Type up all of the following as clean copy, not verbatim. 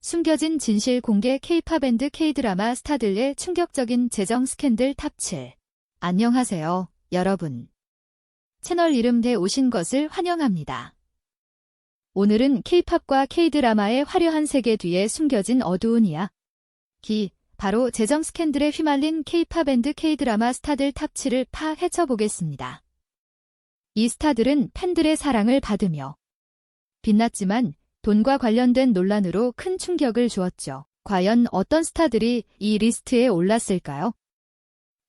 숨겨진 진실 공개 K-팝 밴드 K-드라마 스타들의 충격적인 재정 스캔들 탑 7. 안녕하세요, 여러분. 채널 이름에 오신 것을 환영합니다. 오늘은 K-팝과 K-드라마의 화려한 세계 뒤에 숨겨진 어두운 이야기, 바로 재정 스캔들에 휘말린 K-팝 밴드 K-드라마 스타들 탑 7을 파헤쳐보겠습니다. 이 스타들은 팬들의 사랑을 받으며 빛났지만 돈과 관련된 논란으로 큰 충격을 주었죠. 과연 어떤 스타들이 이 리스트에 올랐을까요?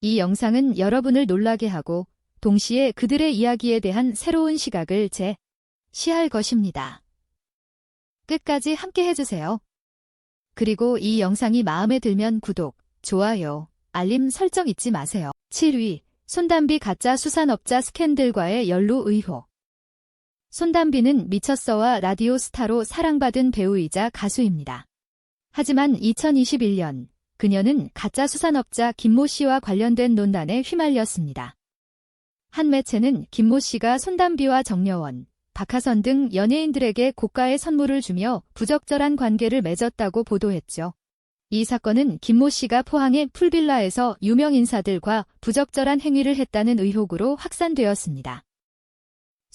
이 영상은 여러분을 놀라게 하고 동시에 그들의 이야기에 대한 새로운 시각을 제시할 것입니다. 끝까지 함께 해주세요. 그리고 이 영상이 마음에 들면 구독, 좋아요, 알림 설정 잊지 마세요. 7위, 손담비 가짜 수산업자 스캔들과의 연루 의혹. 손담비는 미쳤어와 라디오 스타로 사랑받은 배우이자 가수입니다. 하지만 2021년 그녀는 가짜 수산업자 김모 씨와 관련된 논란에 휘말렸습니다. 한 매체는 김모 씨가 손담비와 정여원, 박하선 등 연예인들에게 고가의 선물을 주며 부적절한 관계를 맺었다고 보도했죠. 이 사건은 김모 씨가 포항의 풀빌라에서 유명 인사들과 부적절한 행위를 했다는 의혹으로 확산되었습니다.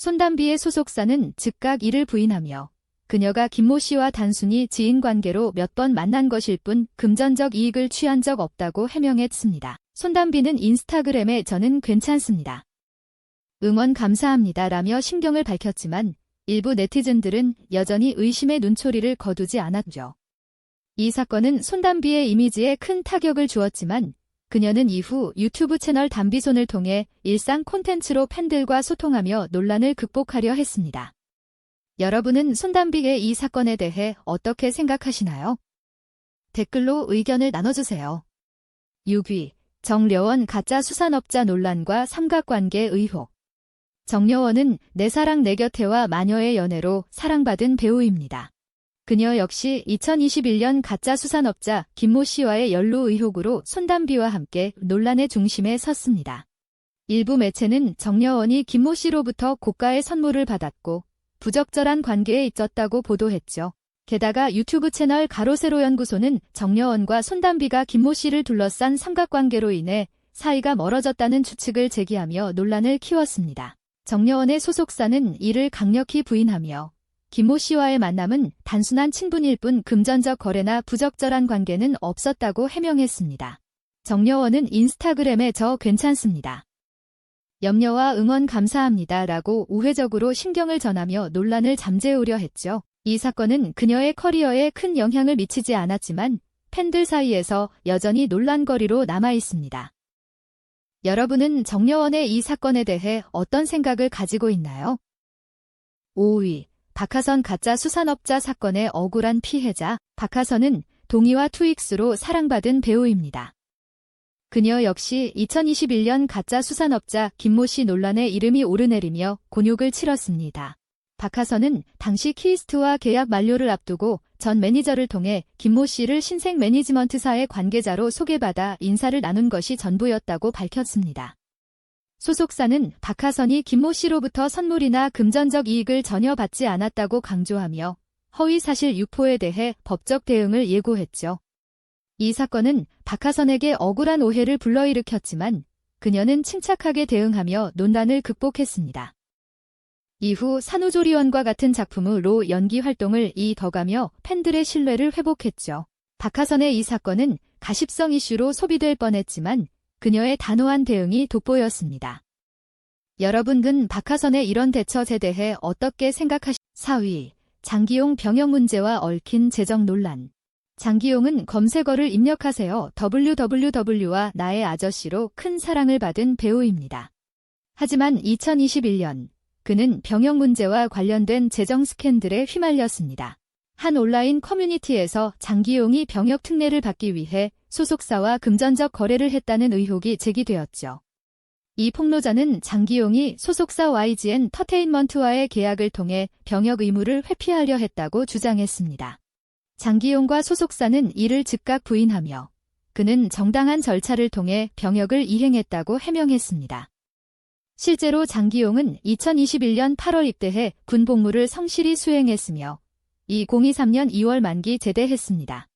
손담비의 소속사는 즉각 이를 부인하며 그녀가 김모 씨와 단순히 지인 관계로 몇 번 만난 것일 뿐 금전적 이익을 취한 적 없다고 해명했습니다. 손담비는 인스타그램에 저는 괜찮습니다. 응원 감사합니다 라며 심경을 밝혔지만 일부 네티즌들은 여전히 의심의 눈초리를 거두지 않았죠. 이 사건은 손담비의 이미지에 큰 타격을 주었지만 그녀는 이후 유튜브 채널 담비손을 통해 일상 콘텐츠로 팬들과 소통하며 논란을 극복하려 했습니다. 여러분은 손담비의 이 사건에 대해 어떻게 생각하시나요? 댓글로 의견을 나눠주세요. 6위, 정여원 가짜 수산업자 논란과 삼각관계 의혹. 정여원은 내 사랑 내 곁에와 마녀의 연애로 사랑받은 배우입니다. 그녀 역시 2021년 가짜 수산업자 김모 씨와의 연루 의혹으로 손담비와 함께 논란의 중심에 섰습니다. 일부 매체는 정여원이 김모 씨로부터 고가의 선물을 받았고 부적절한 관계에 있었다고 보도했죠. 게다가 유튜브 채널 가로세로 연구소는 정여원과 손담비가 김모 씨를 둘러싼 삼각관계로 인해 사이가 멀어졌다는 추측을 제기하며 논란을 키웠습니다. 정여원의 소속사는 이를 강력히 부인하며 김모 씨와의 만남은 단순한 친분일 뿐 금전적 거래나 부적절한 관계는 없었다고 해명했습니다. 정여원은 인스타그램에 저 괜찮습니다. 염려와 응원 감사합니다 라고 우회적으로 심경을 전하며 논란을 잠재우려 했죠. 이 사건은 그녀의 커리어에 큰 영향을 미치지 않았지만 팬들 사이에서 여전히 논란거리로 남아있습니다. 여러분은 정여원의 이 사건에 대해 어떤 생각을 가지고 있나요? 5위, 박하선 가짜 수산업자 사건의 억울한 피해자. 박하선은 동희와 투익스로 사랑받은 배우입니다. 그녀 역시 2021년 가짜 수산업자 김모 씨 논란에 이름이 오르내리며 곤욕을 치렀습니다. 박하선은 당시 키스트와 계약 만료를 앞두고 전 매니저를 통해 김모 씨를 신생 매니지먼트사의 관계자로 소개받아 인사를 나눈 것이 전부였다고 밝혔습니다. 소속사는 박하선이 김모 씨로부터 선물이나 금전적 이익을 전혀 받지 않았다고 강조하며 허위사실 유포에 대해 법적 대응을 예고했죠. 이 사건은 박하선에게 억울한 오해를 불러일으켰지만 그녀는 침착하게 대응하며 논란을 극복했습니다. 이후 산후조리원과 같은 작품으로 연기 활동을 이어가며 팬들의 신뢰를 회복했죠. 박하선의 이 사건은 가십성 이슈로 소비될 뻔했지만 그녀의 단호한 대응이 돋보였습니다. 여러분은 박하선의 이런 대처에 대해 어떻게 생각하시나요? 4위, 장기용 병역 문제와 얽힌 재정 논란. 장기용은 검색어를 입력하세요 www와 나의 아저씨로 큰 사랑을 받은 배우입니다. 하지만 2021년 그는 병역 문제와 관련된 재정 스캔들에 휘말렸습니다. 한 온라인 커뮤니티에서 장기용이 병역 특례를 받기 위해 소속사와 금전적 거래를 했다는 의혹이 제기되었죠. 이 폭로자는 장기용이 소속사 YGN 터테인먼트와의 계약을 통해 병역 의무를 회피하려 했다고 주장했습니다. 장기용과 소속사는 이를 즉각 부인하며 그는 정당한 절차를 통해 병역을 이행했다고 해명했습니다. 실제로 장기용은 2021년 8월 입대해 군 복무를 성실히 수행했으며 2023년 2월 만기 제대했습니다.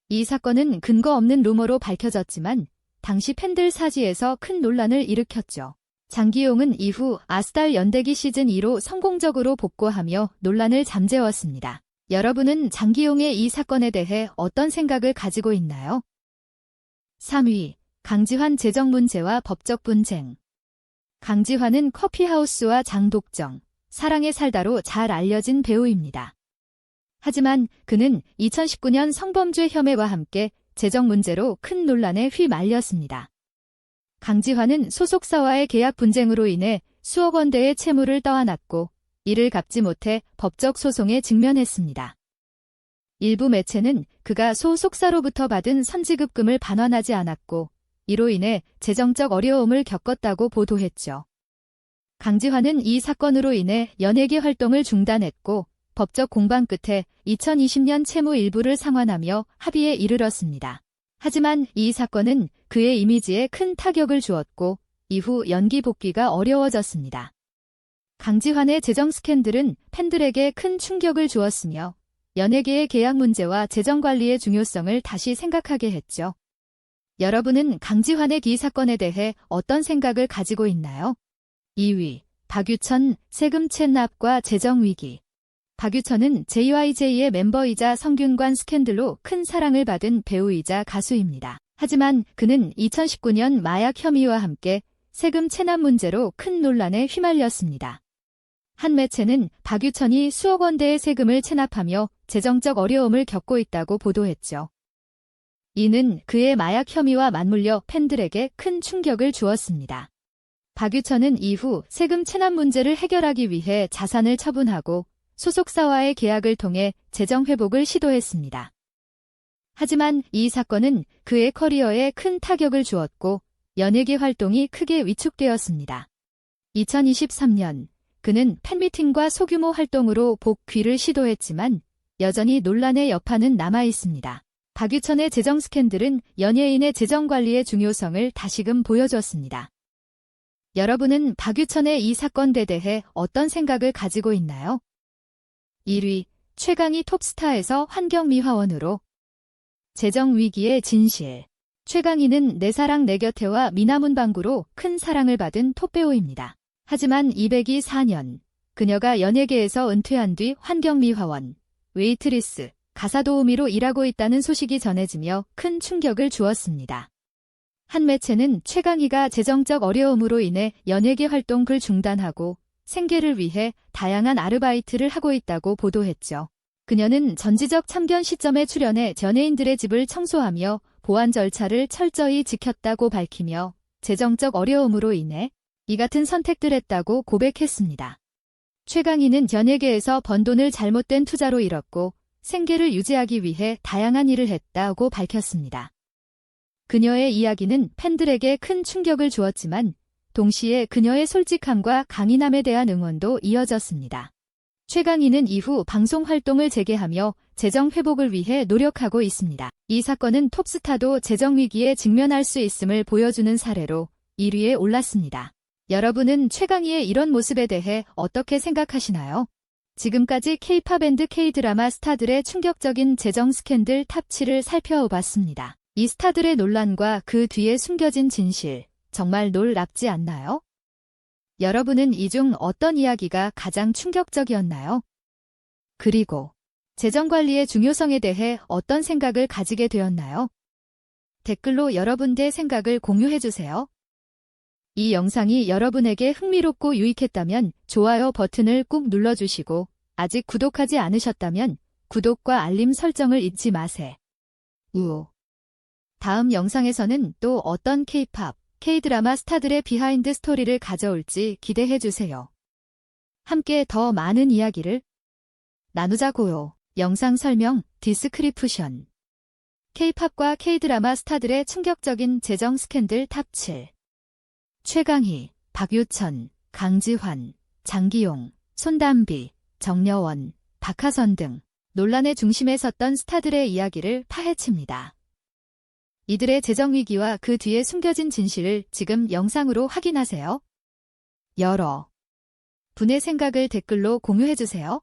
이 사건은 근거 없는 루머로 밝혀졌지만 당시 팬들 사지에서 큰 논란을 일으켰죠. 장기용은 이후 아스달 연대기 시즌2로 성공적으로 복구하며 논란을 잠재웠습니다. 여러분은 장기용의 이 사건에 대해 어떤 생각을 가지고 있나요? 3위, 강지환 재정 문제와 법적 분쟁. 강지환은 커피하우스와 장독정, 사랑에 살다로 잘 알려진 배우입니다. 하지만 그는 2019년 성범죄 혐의와 함께 재정 문제로 큰 논란에 휘말렸습니다. 강지환은 소속사와의 계약 분쟁으로 인해 수억 원대의 채무를 떠안았고 이를 갚지 못해 법적 소송에 직면했습니다. 일부 매체는 그가 소속사로부터 받은 선지급금을 반환하지 않았고 이로 인해 재정적 어려움을 겪었다고 보도했죠. 강지환은 이 사건으로 인해 연예계 활동을 중단했고 법적 공방 끝에 2020년 채무 일부를 상환하며 합의에 이르렀습니다. 하지만 이 사건은 그의 이미지에 큰 타격을 주었고 이후 연기 복귀가 어려워졌습니다. 강지환의 재정 스캔들은 팬들에게 큰 충격을 주었으며 연예계의 계약 문제와 재정 관리의 중요성을 다시 생각하게 했죠. 여러분은 강지환의 이 사건에 대해 어떤 생각을 가지고 있나요? 2위, 박유천, 세금 체납과 재정 위기. 박유천은 JYJ의 멤버이자 성균관 스캔들로 큰 사랑을 받은 배우이자 가수입니다. 하지만 그는 2019년 마약 혐의와 함께 세금 체납 문제로 큰 논란에 휘말렸습니다. 한 매체는 박유천이 수억 원대의 세금을 체납하며 재정적 어려움을 겪고 있다고 보도했죠. 이는 그의 마약 혐의와 맞물려 팬들에게 큰 충격을 주었습니다. 박유천은 이후 세금 체납 문제를 해결하기 위해 자산을 처분하고 소속사와의 계약을 통해 재정 회복을 시도했습니다. 하지만 이 사건은 그의 커리어에 큰 타격을 주었고 연예계 활동이 크게 위축되었습니다. 2023년 그는 팬미팅과 소규모 활동으로 복귀를 시도했지만 여전히 논란의 여파는 남아있습니다. 박유천의 재정 스캔들은 연예인의 재정 관리의 중요성을 다시금 보여줬습니다. 여러분은 박유천의 이 사건에 대해 어떤 생각을 가지고 있나요? 1위, 최강희 톱스타에서 환경미화원으로. 재정 위기의 진실. 최강희는 내 사랑 내 곁에와 미나문방구로 큰 사랑을 받은 톱배우입니다. 하지만 204년, 그녀가 연예계에서 은퇴한 뒤 환경미화원, 웨이트리스, 가사도우미로 일하고 있다는 소식이 전해지며 큰 충격을 주었습니다. 한 매체는 최강희가 재정적 어려움으로 인해 연예계 활동을 중단하고 생계를 위해 다양한 아르바이트를 하고 있다고 보도했죠. 그녀는 전지적 참견 시점에 출연해 연예인들의 집을 청소하며 보안 절차를 철저히 지켰다고 밝히며 재정적 어려움으로 인해 이 같은 선택들을 했다고 고백했습니다. 최강희는 연예계에서 번 돈을 잘못된 투자로 잃었고 생계를 유지하기 위해 다양한 일을 했다고 밝혔습니다. 그녀의 이야기는 팬들에게 큰 충격을 주었지만 동시에 그녀의 솔직함과 강인함에 대한 응원도 이어졌습니다. 최강희는 이후 방송 활동을 재개하며 재정 회복을 위해 노력하고 있습니다. 이 사건은 톱스타도 재정 위기에 직면할 수 있음을 보여주는 사례로 1위에 올랐습니다. 여러분은 최강희의 이런 모습에 대해 어떻게 생각하시나요? 지금까지 K-팝 밴드 K-드라마 스타들의 충격적인 재정 스캔들 탑 7을 살펴봤습니다. 이 스타들의 논란과 그 뒤에 숨겨진 진실, 정말 놀랍지 않나요? 여러분은 이 중 어떤 이야기가 가장 충격적이었나요? 그리고 재정관리의 중요성에 대해 어떤 생각을 가지게 되었나요? 댓글로 여러분의 생각을 공유해주세요. 이 영상이 여러분에게 흥미롭고 유익했다면 좋아요 버튼을 꾹 눌러주시고 아직 구독하지 않으셨다면 구독과 알림 설정을 잊지 마세요. 다음 영상에서는 또 어떤 K-팝, K-드라마 스타들의 비하인드 스토리를 가져올지 기대해주세요. 함께 더 많은 이야기를 나누자고요. 영상 설명, 디스크리프션. K-팝과 K-드라마 스타들의 충격적인 재정 스캔들 탑 7. 최강희, 박유천, 강지환, 장기용, 손담비, 정여원, 박하선 등 논란의 중심에 섰던 스타들의 이야기를 파헤칩니다. 이들의 재정 위기와 그 뒤에 숨겨진 진실을 지금 영상으로 확인하세요. 여러 분의 생각을 댓글로 공유해주세요.